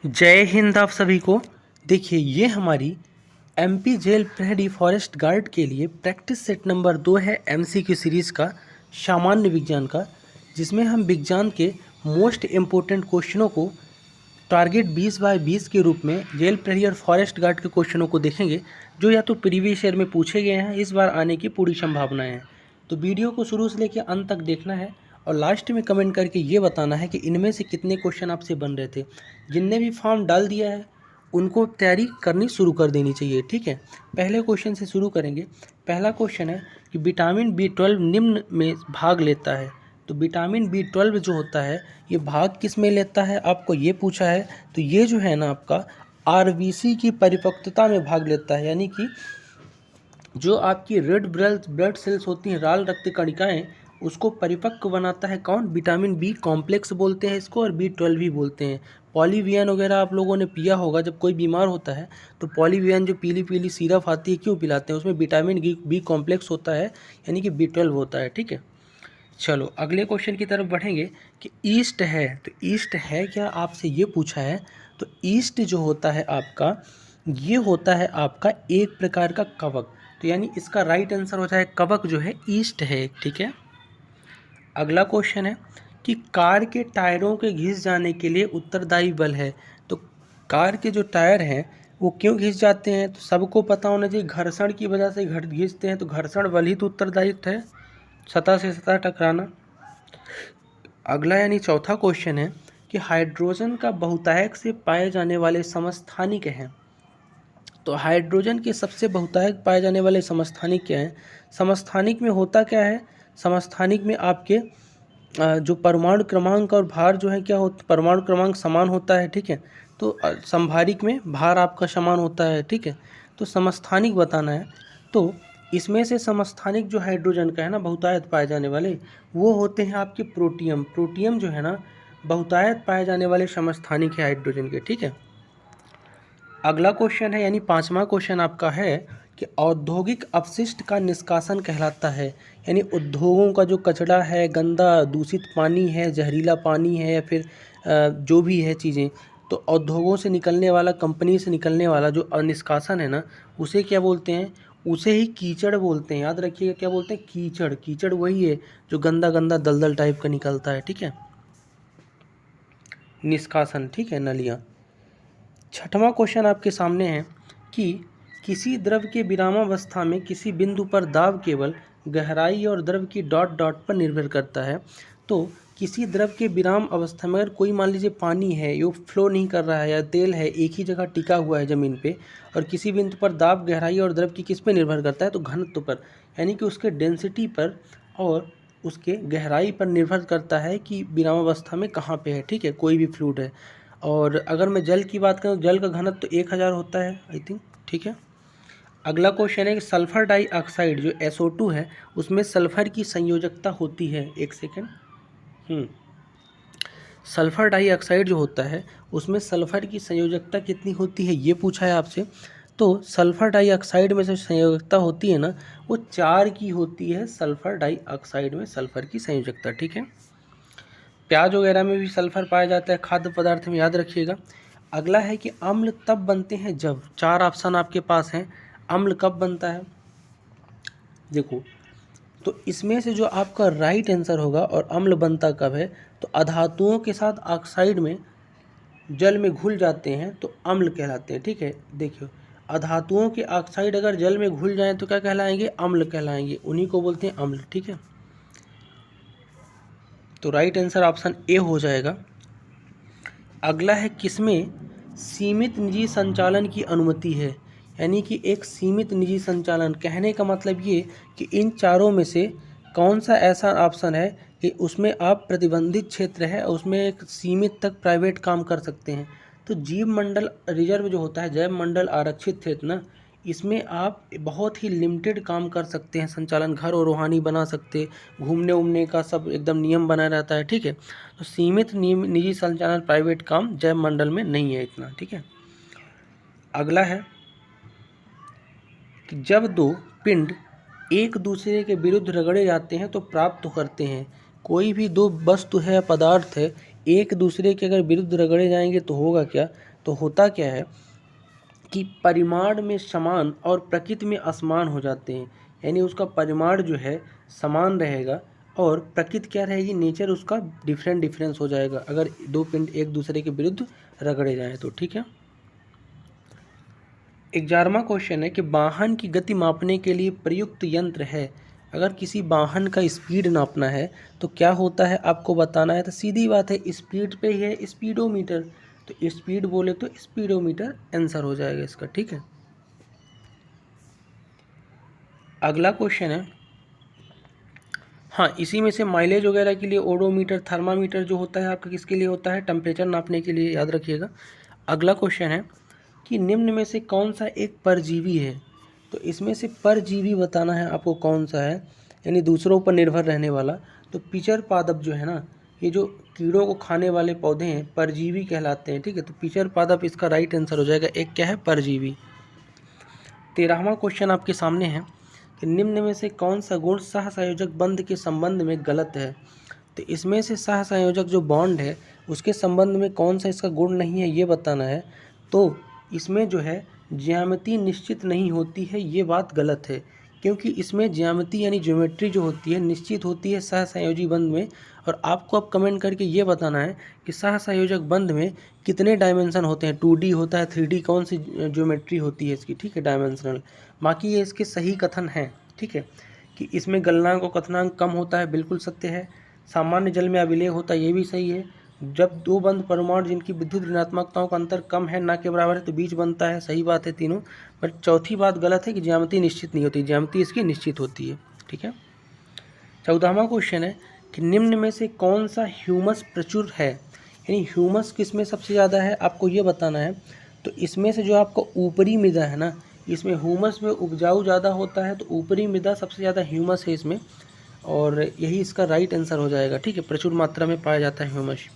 जय हिंद आप सभी को। देखिए ये हमारी एमपी जेल प्रहरी फॉरेस्ट गार्ड के लिए प्रैक्टिस सेट नंबर 2 है एमसीक्यू सीरीज़ का सामान्य विज्ञान का, जिसमें हम विज्ञान के मोस्ट इम्पोर्टेंट क्वेश्चनों को टारगेट 20/20 के रूप में जेल प्रहरी और फॉरेस्ट गार्ड के क्वेश्चनों को देखेंगे, जो या तो प्रीवियस ईयर में पूछे गए हैं, इस बार आने की पूरी संभावनाएं हैं। तो वीडियो को शुरू से लेकर अंत तक देखना है और लास्ट में कमेंट करके ये बताना है कि इनमें से कितने क्वेश्चन आपसे बन रहे थे। जिनने भी फॉर्म डाल दिया है उनको तैयारी करनी शुरू कर देनी चाहिए, ठीक है। पहले क्वेश्चन से शुरू करेंगे। पहला क्वेश्चन है कि विटामिन B12 निम्न में भाग लेता है। तो विटामिन B12 जो होता है ये भाग किस में लेता है, आपको ये पूछा है। तो ये जो है ना आपका आरबीसी की परिपक्वता में भाग लेता है, यानी कि जो आपकी रेड ब्लड सेल्स होती हैं, लाल रक्त कणिकाएं, उसको परिपक्व बनाता है कौन? विटामिन बी कॉम्प्लेक्स बोलते हैं इसको, और B12 भी बोलते हैं। पॉलीवियन वगैरह आप लोगों ने पिया होगा, जब कोई बीमार होता है तो पॉलीवियन जो पीली पीली सिरप आती है क्यों पिलाते हैं? उसमें विटामिन बी कॉम्प्लेक्स होता है, यानी कि B12 होता है, ठीक है। चलो अगले क्वेश्चन की तरफ बढ़ेंगे कि ईस्ट है, तो ईस्ट है क्या, आपसे ये पूछा है। तो ईस्ट जो होता है आपका, ये होता है आपका एक प्रकार का कवक। तो यानी इसका राइट आंसर हो जाए कवक जो है ईस्ट है, ठीक है। अगला क्वेश्चन है कि कार के टायरों के घिस जाने के लिए उत्तरदायी बल है। तो कार के जो टायर हैं वो क्यों घिस जाते हैं? तो सबको पता होना चाहिए, घर्षण की वजह से घिसते हैं। तो घर्षण बल ही तो उत्तरदायित्व है, सतह से सतह टकराना। अगला यानी चौथा क्वेश्चन है कि हाइड्रोजन का बहुतायक से पाए जाने वाले समस्थानिक हैं। तो हाइड्रोजन के सबसे बहुतायक पाए जाने वाले समस्थानिक क्या हैं? समस्थानिक में होता क्या है? समस्थानिक में आपके जो परमाणु क्रमांक और भार जो है क्या होता, परमाणु क्रमांक समान होता है, ठीक है। तो समभारिक में भार आपका समान होता है, ठीक है। तो समस्थानिक बताना है। तो इसमें से समस्थानिक जो हाइड्रोजन का है ना, बहुतायत पाए जाने वाले, वो होते हैं आपके प्रोटियम। प्रोटियम जो है ना बहुतायत पाए जाने वाले समस्थानिक है हाइड्रोजन के, ठीक है। अगला क्वेश्चन है यानी पांचवा क्वेश्चन आपका है कि औद्योगिक अपशिष्ट का निष्कासन कहलाता है। यानी उद्योगों का जो कचरा है, गंदा दूषित पानी है, जहरीला पानी है, या फिर जो भी है चीज़ें, तो उद्योगों से निकलने वाला, कंपनी से निकलने वाला जो निष्कासन है ना, उसे क्या बोलते हैं? उसे ही कीचड़ बोलते हैं। याद रखिएगा क्या बोलते हैं? कीचड़। कीचड़ वही है जो गंदा गंदा दलदल टाइप का निकलता है, ठीक है। निष्कासन, ठीक है, नलियाँ। छठवां क्वेश्चन आपके सामने है कि किसी द्रव के विरामावस्था में किसी बिंदु पर दाब केवल गहराई और द्रव की डॉट डॉट पर निर्भर करता है। तो किसी द्रव के विराम अवस्था में अगर कोई मान लीजिए पानी है, ये फ्लो नहीं कर रहा है, या तेल है एक ही जगह टिका हुआ है ज़मीन पे, और किसी बिंदु पर दाब, गहराई और द्रव की किस पे निर्भर करता है? तो घनत्व पर, यानी कि उसके डेंसिटी पर और उसके गहराई पर निर्भर करता है कि विरामावस्था में कहाँ पे है, ठीक है, कोई भी फ्लूइड है। और अगर मैं जल की बात करूँ, जल का घनत्व तो 1000 होता है आई थिंक, ठीक है। अगला क्वेश्चन है कि सल्फर डाइऑक्साइड जो SO2 है, उसमें सल्फर की संयोजकता होती है, एक सेकेंड, सल्फर डाइऑक्साइड जो होता है उसमें सल्फर की संयोजकता कितनी होती है, ये पूछा है आपसे। तो सल्फर डाइऑक्साइड में जो संयोजकता होती है ना, वो 4 की होती है। सल्फर डाइऑक्साइड में सल्फर की संयोजकता, ठीक है। प्याज वगैरह में भी सल्फर पाया जाता है, खाद्य पदार्थ में, याद रखिएगा। अगला है कि अम्ल तब बनते हैं जब, 4 ऑप्शन आपके पास हैं। अम्ल कब बनता है? देखो, तो इसमें से जो आपका राइट आंसर होगा और अम्ल बनता कब है, तो अधातुओं के साथ ऑक्साइड में जल में घुल जाते हैं तो अम्ल कहलाते हैं, ठीक है। देखियो, अधातुओं के ऑक्साइड अगर जल में घुल जाएं तो क्या कहलाएंगे? अम्ल कहलाएंगे, उन्हीं को बोलते हैं अम्ल, ठीक है। तो राइट आंसर ऑप्शन ए हो जाएगा। अगला है किसमें सीमित निजी संचालन की अनुमति है? यानी कि एक सीमित निजी संचालन, कहने का मतलब ये कि इन चारों में से कौन सा ऐसा ऑप्शन है कि उसमें आप प्रतिबंधित क्षेत्र है, उसमें एक सीमित तक प्राइवेट काम कर सकते हैं। तो जीव मंडल रिजर्व जो होता है, जैव मंडल आरक्षित क्षेत्र ना, इसमें आप बहुत ही लिमिटेड काम कर सकते हैं, संचालन, घर और रूहानी बना सकते, घूमने उमने का सब एकदम नियम बना रहता है, ठीक है। तो सीमित निजी संचालन, प्राइवेट काम जैव मंडल में नहीं है इतना, ठीक है। अगला है कि जब दो पिंड एक दूसरे के विरुद्ध रगड़े जाते हैं तो प्राप्त करते हैं। कोई भी दो वस्तु है, पदार्थ है, एक दूसरे के अगर विरुद्ध रगड़े जाएंगे तो होगा क्या, तो होता क्या है कि परिमाण में समान और प्रकृति में असमान हो जाते हैं। यानी उसका परिमाण जो है समान रहेगा और प्रकृति क्या रहेगी, नेचर उसका डिफरेंस हो जाएगा अगर दो पिंड एक दूसरे के विरुद्ध रगड़े जाएं तो। ठीक है। 11वां क्वेश्चन है कि वाहन की गति मापने के लिए प्रयुक्त यंत्र है। अगर किसी वाहन का स्पीड नापना है तो क्या होता है आपको बताना है। तो सीधी बात है, स्पीड पे ही है स्पीडोमीटर, तो स्पीड बोले तो स्पीडोमीटर आंसर हो जाएगा इसका। ठीक है। अगला क्वेश्चन है, हाँ इसी में से माइलेज वगैरह के लिए ओडोमीटर, थर्मामीटर जो होता है आपका किसके लिए होता है, टेम्परेचर नापने के लिए, याद रखिएगा। अगला क्वेश्चन है कि निम्न में से कौन सा एक परजीवी है। तो इसमें से परजीवी बताना है आपको कौन सा है, यानी दूसरों पर निर्भर रहने वाला। तो पिचर पादप जो है ना, ये जो कीड़ों को खाने वाले पौधे हैं परजीवी कहलाते हैं। ठीक है, तो पिचर पादप इसका राइट आंसर हो जाएगा। एक क्या है, परजीवी। 13वां क्वेश्चन आपके सामने है कि निम्न में से कौन सा गुण सहसंयोजक बंध के संबंध में गलत है। तो इसमें से सहसंयोजक जो बॉन्ड है उसके संबंध में कौन सा इसका गुण नहीं है ये बताना है। तो इसमें जो है ज्यामिति निश्चित नहीं होती है, ये बात गलत है, क्योंकि इसमें ज्यामिति यानी ज्योमेट्री जो होती है निश्चित होती है सहसंयोजी बंध में। और आपको अब कमेंट करके ये बताना है कि सहसंयोजक बंध में कितने डायमेंशन होते हैं, 2D होता है, 3D, कौन सी ज्योमेट्री होती है इसकी। ठीक है, डायमेंशनल। बाकी ये इसके सही कथन हैं। ठीक है, कि इसमें गलनांक और कथनांक कम होता है, बिल्कुल सत्य है। सामान्य जल में अभिलेख होता है, ये भी सही है। जब दो बंध परमाणु जिनकी विद्युत ऋणात्मकताओं का अंतर कम है ना के बराबर है तो बीज बनता है, सही बात है तीनों। बट चौथी बात गलत है कि ज्यामिति निश्चित नहीं होती, ज्यामिति इसकी निश्चित होती है। ठीक है। 14वां क्वेश्चन है कि निम्न में से कौन सा ह्यूमस प्रचुर है, यानी ह्यूमस किस में सबसे ज़्यादा है आपको ये बताना है। तो इसमें से जो आपका ऊपरी मृदा है ना, इसमें ह्यूमस में उपजाऊ ज़्यादा होता है, तो ऊपरी मृदा सबसे ज़्यादा ह्यूमस है इसमें, और यही इसका राइट आंसर हो जाएगा। ठीक है, प्रचुर मात्रा में पाया जाता है ह्यूमस।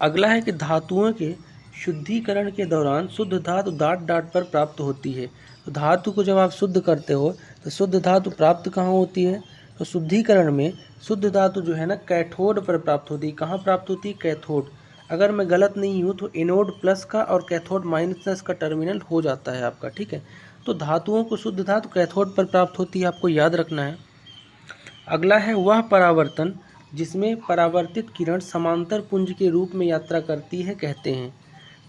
अगला है कि धातुओं के शुद्धिकरण के दौरान शुद्ध धातु डाट डाट पर प्राप्त होती है। तो धातु को जब आप शुद्ध करते हो तो शुद्ध धातु प्राप्त कहाँ होती है, तो शुद्धिकरण में शुद्ध धातु जो है ना कैथोड पर प्राप्त होती है। कहाँ प्राप्त होती है, कैथोड। अगर मैं गलत नहीं हूँ तो एनोड प्लस का और कैथोड माइनस का टर्मिनल हो जाता है आपका। ठीक है, तो धातुओं को शुद्ध धातु कैथोड पर प्राप्त होती है, आपको याद रखना है। अगला है वह परावर्तन जिसमें परावर्तित किरण समांतर पुंज के रूप में यात्रा करती है कहते हैं।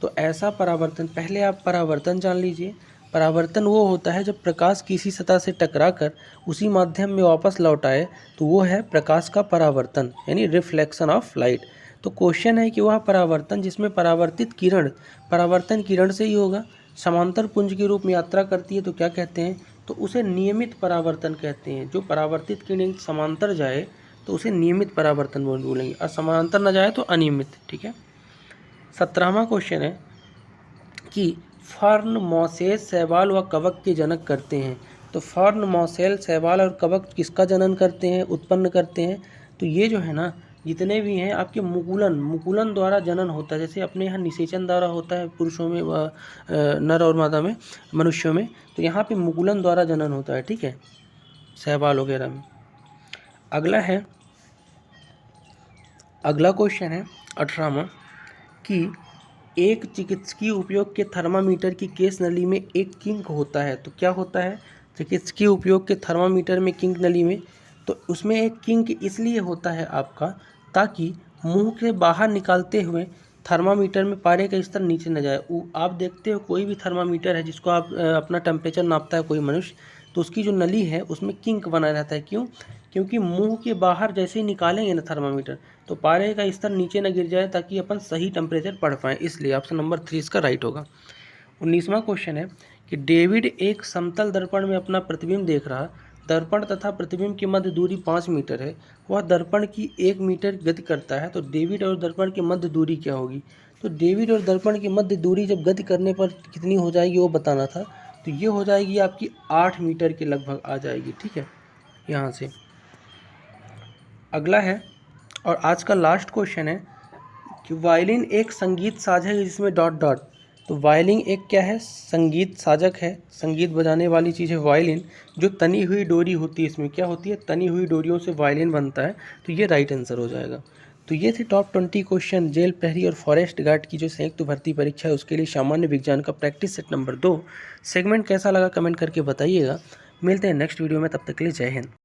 तो ऐसा परावर्तन, पहले आप परावर्तन जान लीजिए। परावर्तन वो होता है जब प्रकाश किसी सतह से टकराकर उसी माध्यम में वापस लौट आए, तो वो है प्रकाश का परावर्तन, यानी रिफ्लेक्शन ऑफ लाइट। तो क्वेश्चन है कि वह परावर्तन जिसमें परावर्तित किरण परावर्तन किरण से ही होगा, समांतर पुंज के रूप में यात्रा करती है, तो क्या कहते हैं, तो उसे नियमित परावर्तन कहते हैं। जो परावर्तित किरण समांतर जाए तो उसे नियमित परावर्तन बोलेंगे, और समांतर न जाए तो अनियमित। ठीक है। 17वां क्वेश्चन है कि फर्न, मौसेल, शैवाल व कवक के जनक करते हैं। तो फर्न, मौसेल, शैवाल और कवक किसका जनन करते हैं, उत्पन्न करते हैं, तो ये जो है ना जितने भी हैं आपके मुकुलन द्वारा जनन होता है। जैसे अपने यहाँ निषेचन द्वारा होता है पुरुषों में, नर और मादा में, मनुष्यों में, तो यहाँ पे मुकुलन द्वारा जनन होता है। ठीक है, शैवाल वगैरह में। अगला क्वेश्चन है 18वां कि एक चिकित्सकीय उपयोग के थर्मामीटर की केस नली में एक किंक होता है। तो क्या होता है, चिकित्सकीय उपयोग के थर्मामीटर में किंक नली में, तो उसमें एक किंक इसलिए होता है आपका ताकि मुंह के बाहर निकालते हुए थर्मामीटर में पारे का स्तर नीचे न जाए। आप देखते हो कोई भी थर्मामीटर है जिसको आप अपना टेम्परेचर नापता है कोई मनुष्य, तो उसकी जो नली है उसमें किंक बना रहता है। क्यों, क्योंकि मुंह के बाहर जैसे ही निकालेंगे ना थर्मामीटर तो पारे का स्तर नीचे न गिर जाए, ताकि अपन सही टेम्परेचर पढ़ पाएँ, इसलिए ऑप्शन नंबर 3 इसका राइट होगा। 19वां क्वेश्चन है कि डेविड एक समतल दर्पण में अपना प्रतिबिंब देख रहा, दर्पण तथा प्रतिबिंब की मध्य दूरी 5 मीटर है, वह दर्पण की 1 मीटर गति करता है, तो डेविड और दर्पण की मध्य दूरी क्या होगी। तो डेविड और दर्पण की मध्य दूरी जब गति करने पर कितनी हो जाएगी वो बताना था। तो ये हो जाएगी आपकी 8 मीटर के लगभग आ जाएगी। ठीक है, यहाँ से। अगला है और आज का लास्ट क्वेश्चन है कि वायलिन एक संगीत साज है जिसमें डॉट डॉट। तो तो वायलिन एक क्या है, संगीत साजक है, संगीत बजाने वाली चीज़ है वायलिन। जो तनी हुई डोरी होती है, इसमें क्या होती है, तनी हुई डोरियों से वायलिन बनता है। तो ये राइट आंसर हो जाएगा। तो ये थे टॉप 20 क्वेश्चन जेल प्रहरी और फॉरेस्ट गार्ड की जो संयुक्त भर्ती परीक्षा है उसके लिए सामान्य विज्ञान का प्रैक्टिस सेट नंबर 2 सेगमेंट। कैसा लगा कमेंट करके बताइएगा। मिलते हैं नेक्स्ट वीडियो में, तब तक के लिए जय हिंद।